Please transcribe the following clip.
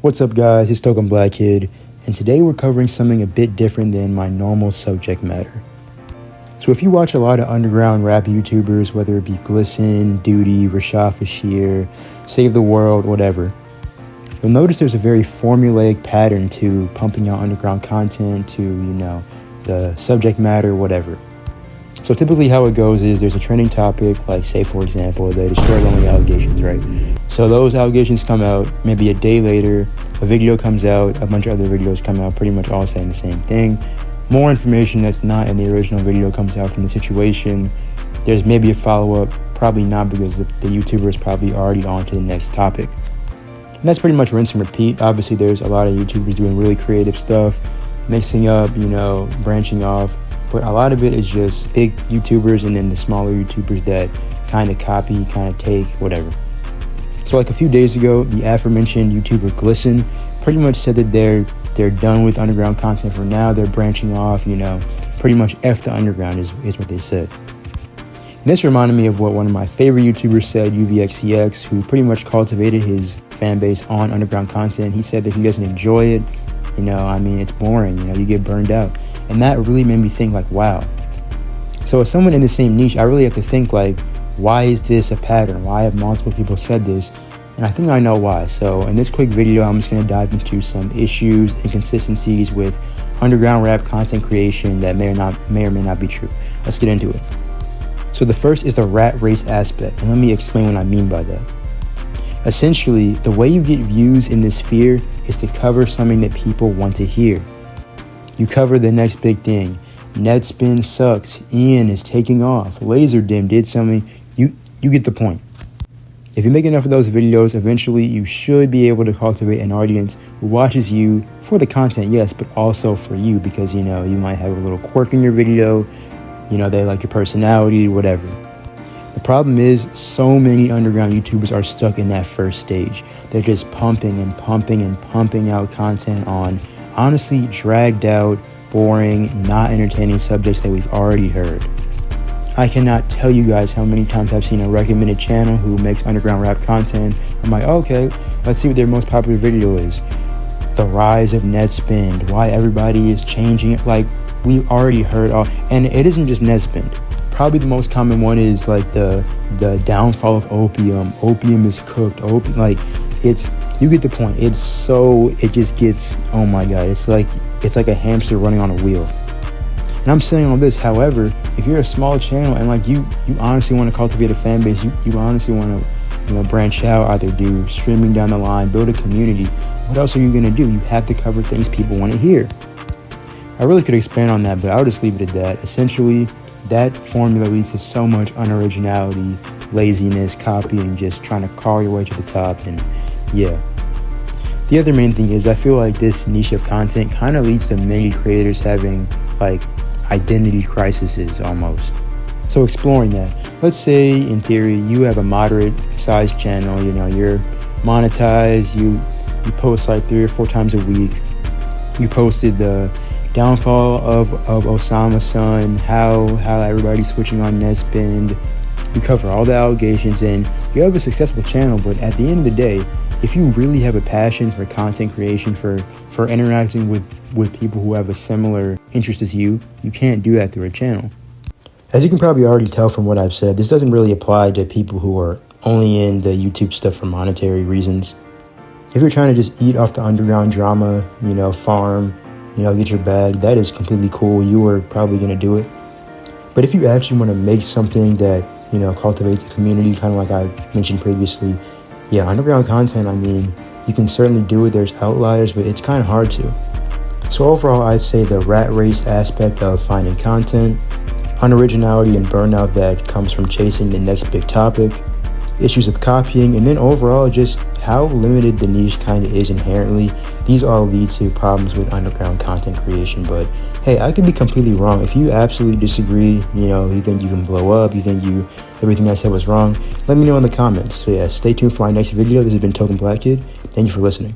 What's up guys, it's tokenblackkiddyt, and today we're covering something a bit different than my normal subject matter. So if you watch a lot of underground rap YouTubers, whether it be Glisten, Duty, Rashad Fashir, Save the World, whatever, you'll notice there's a very formulaic pattern to pumping out underground content, to, the subject matter, whatever. So typically how it goes is there's a trending topic, like say for example, the destroy lonely allegations, right? So those allegations come out, maybe a day later, a video comes out, a bunch of other videos come out, pretty much all saying the same thing. More information that's not in the original video comes out from the situation. There's maybe a follow-up, probably not, because the YouTuber is probably already on to the next topic. And that's pretty much rinse and repeat. Obviously there's a lot of YouTubers doing really creative stuff, mixing up, branching off. But a lot of it is just big YouTubers and then the smaller YouTubers that kind of copy, kind of take, whatever. So like a few days ago, the aforementioned YouTuber Glisten pretty much said that they're done with underground content for now. They're branching off, pretty much F the underground is what they said. And this reminded me of what one of my favorite YouTubers said, UVXCX, who pretty much cultivated his fan base on underground content. He said that he doesn't enjoy it. It's boring, you get burned out. And that really made me think like, wow. So as someone in the same niche, I really have to think like, why is this a pattern? Why have multiple people said this? And I think I know why. So in this quick video, I'm just gonna dive into some issues, inconsistencies with underground rap content creation that may or may not be true. Let's get into it. So the first is the rat race aspect. And let me explain what I mean by that. Essentially, the way you get views in this sphere is to cover something that people want to hear. You cover the next big thing. Netspin sucks. Ian is taking off. Laserdym did something. You get the point. If you make enough of those videos, eventually you should be able to cultivate an audience who watches you for the content, yes, but also for you because, you might have a little quirk in your video. They like your personality, whatever. The problem is so many underground YouTubers are stuck in that first stage. They're just pumping and pumping and pumping out content on honestly dragged out, boring, not entertaining subjects that we've already heard. I cannot tell you guys how many times I've seen a recommended channel who makes underground rap content. I'm like, okay, let's see what their most popular video is. The rise of Netspin, why everybody is changing it. Like, we've already heard all, and it isn't just Netspin. Probably the most common one is like the downfall of opium. Opium is cooked. You get the point. It just gets, oh my God, it's like a hamster running on a wheel. And I'm saying all this, however, if you're a small channel and like you honestly want to cultivate a fan base, you honestly want to branch out, either do streaming down the line, build a community, what else are you going to do? You have to cover things people want to hear. I really could expand on that, but I'll just leave it at that. Essentially, that formula leads to so much unoriginality, laziness, copying, just trying to crawl your way to the top, and yeah. The other main thing is I feel like this niche of content kind of leads to many creators having like identity crises almost. So exploring that, let's say in theory you have a moderate sized channel, you're monetized, you post like 3 or 4 times a week. You posted the downfall of Osama's son, how everybody's switching on Netspin. You cover all the allegations and you have a successful channel, but at the end of the day, if you really have a passion for content creation, for interacting with people who have a similar interest as you can't do that through a channel. As you can probably already tell from what I've said, this doesn't really apply to people who are only in the YouTube stuff for monetary reasons. If you're trying to just eat off the underground drama, farm, get your bag, that is completely cool. You are probably going to do it. But if you actually want to make something that, cultivates a community, kind of like I mentioned previously, yeah, underground content, you can certainly do it. There's outliers, but it's kind of hard to. So overall, I'd say the rat race aspect of finding content, unoriginality and burnout that comes from chasing the next big topic, issues of copying, and then overall just how limited the niche kind of is inherently. These all lead to problems with underground content creation. But hey, I could be completely wrong. If you absolutely disagree, you think you can blow up, you think everything I said was wrong, let me know in the comments. So yeah, stay tuned for my next video. This has been tokenblackkiddyt. Thank you for listening.